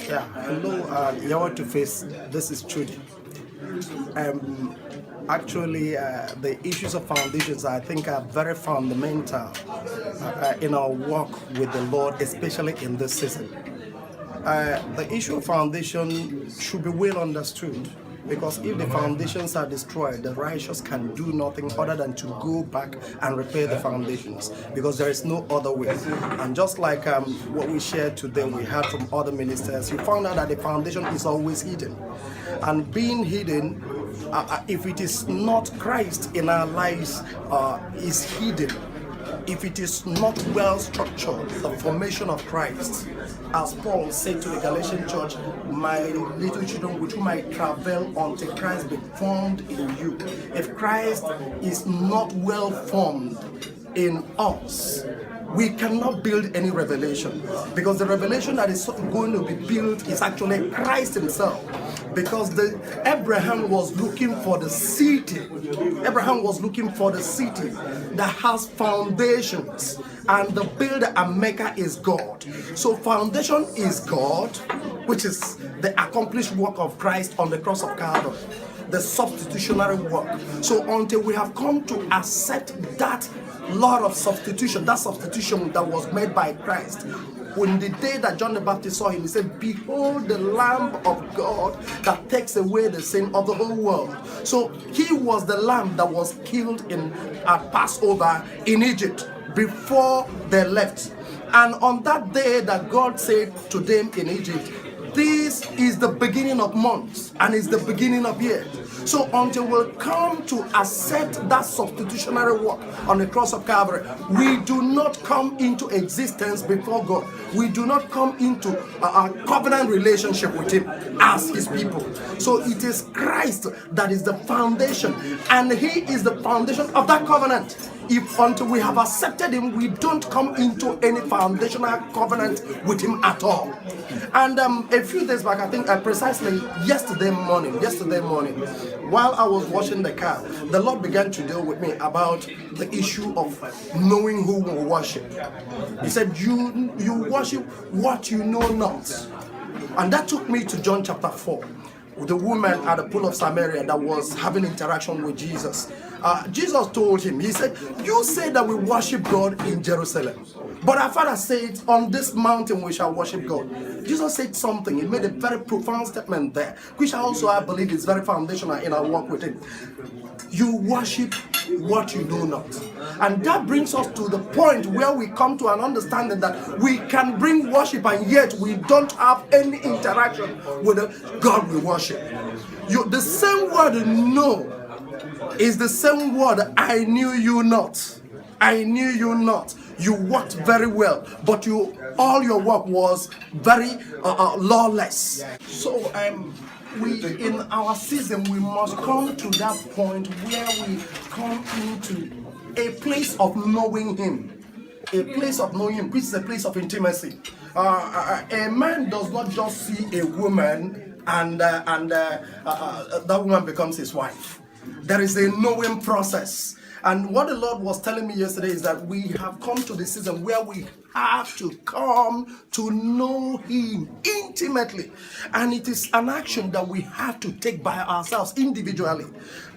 Yeah, hello, Yahweh to face. This is Chuddy. Actually, the issues of foundations, I think, are very fundamental in our walk with the Lord, especially in this season. The issue of foundation should be well understood, because if the foundations are destroyed, the righteous can do nothing other than to go back and repair the foundations, because there is no other way. And just like what we shared today, we heard from other ministers, you found out that the foundation is always hidden. And being hidden, if it is not Christ in our lives, is hidden. If it is not well structured, the formation of Christ, as Paul said to the Galatian church, my little children, with whom I travel until Christ be formed in you. If Christ is not well formed in us, we cannot build any revelation, because the revelation that is going to be built is actually Christ himself. Because Abraham was looking for the city. Abraham was looking for the city that has foundations, and the builder and maker is God. So foundation is God, which is the accomplished work of Christ on the cross of Calvary, the substitutionary work. So until we have come to accept that Lord of substitution, that substitution that was made by Christ, when the day that John the Baptist saw him, he said, behold the Lamb of God that takes away the sin of the whole world. So he was the lamb that was killed at Passover in Egypt before they left. And on that day that God said to them in Egypt, this is the beginning of months and is the beginning of years. So until we come to accept that substitutionary work on the cross of Calvary, we do not come into existence before God. We do not come into a covenant relationship with him as his people. So it is Christ that is the foundation, and he is the foundation of that covenant. If until we have accepted him, we don't come into any foundational covenant with him at all. And a few days back, I think precisely yesterday morning, while I was washing the car, the Lord began to deal with me about the issue of knowing who will worship. He said, you worship what you know not. And that took me to John chapter 4. The woman at the pool of Samaria that was having interaction with Jesus. Jesus told him, he said, you say that we worship God in Jerusalem, but our Father said, on this mountain we shall worship God. Jesus said something. He made a very profound statement there, which also I believe is very foundational in our walk with him. You worship what you know not. And that brings us to the point where we come to an understanding that we can bring worship and yet we don't have any interaction with the God we worship. The same word know is the same word I knew you not. I knew you not. You worked very well, but all your work was very lawless. So we in our season, we must come to that point where we come into a place of knowing him. A place of knowing him, which is a place of intimacy. A man does not just see a woman and that woman becomes his wife. There is a knowing process. And what the Lord was telling me yesterday is that we have come to the season where we have to come to know him intimately. And it is an action that we have to take by ourselves individually.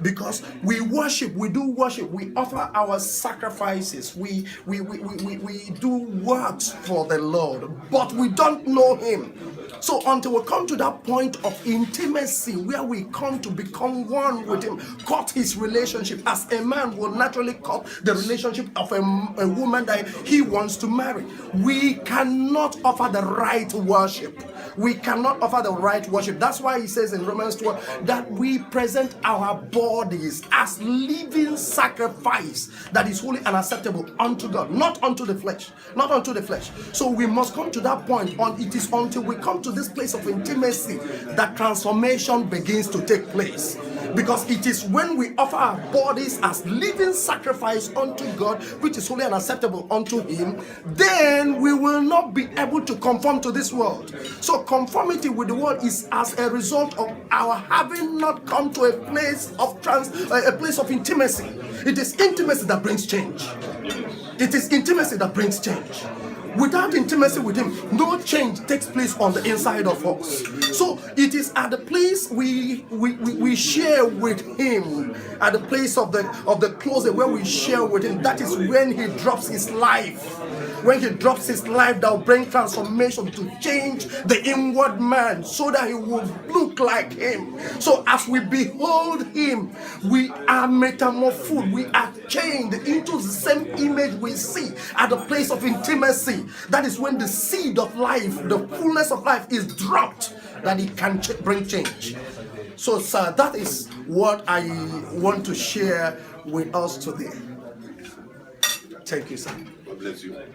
Because we worship, we do worship, we offer our sacrifices, we do works for the Lord, but we don't know him. So until we come to that point of intimacy where we come to become one with him, cut his relationship, as a man will naturally cut the relationship of a woman that he wants to marry. We cannot offer the right worship. We cannot offer the right worship. That's why he says in Romans 12 that we present our bodies as living sacrifice that is holy and acceptable unto God, not unto the flesh. Not unto the flesh. So we must come to that point. It is until we come to this place of intimacy that transformation begins to take place. Because it is when we offer our bodies as living sacrifice unto God, which is holy and acceptable unto him, then we will not be able to conform to this world. So conformity with the world is as a result of our having not come to a place of intimacy. It is intimacy that brings change. It is intimacy that brings change. Without intimacy with him, no change takes place on the inside of us. So it is at the place we share with him, at the place of the closet where we share with him. That is when he drops his life. When he drops his life, that will bring transformation to change the inward man so that he will look like him. So as we behold him, we are metamorphosed, we are changed into the same image we see at the place of intimacy. That is when the seed of life, the fullness of life is dropped, that it can bring change. So sir, that is what I want to share with us today. Thank you, sir. God bless you.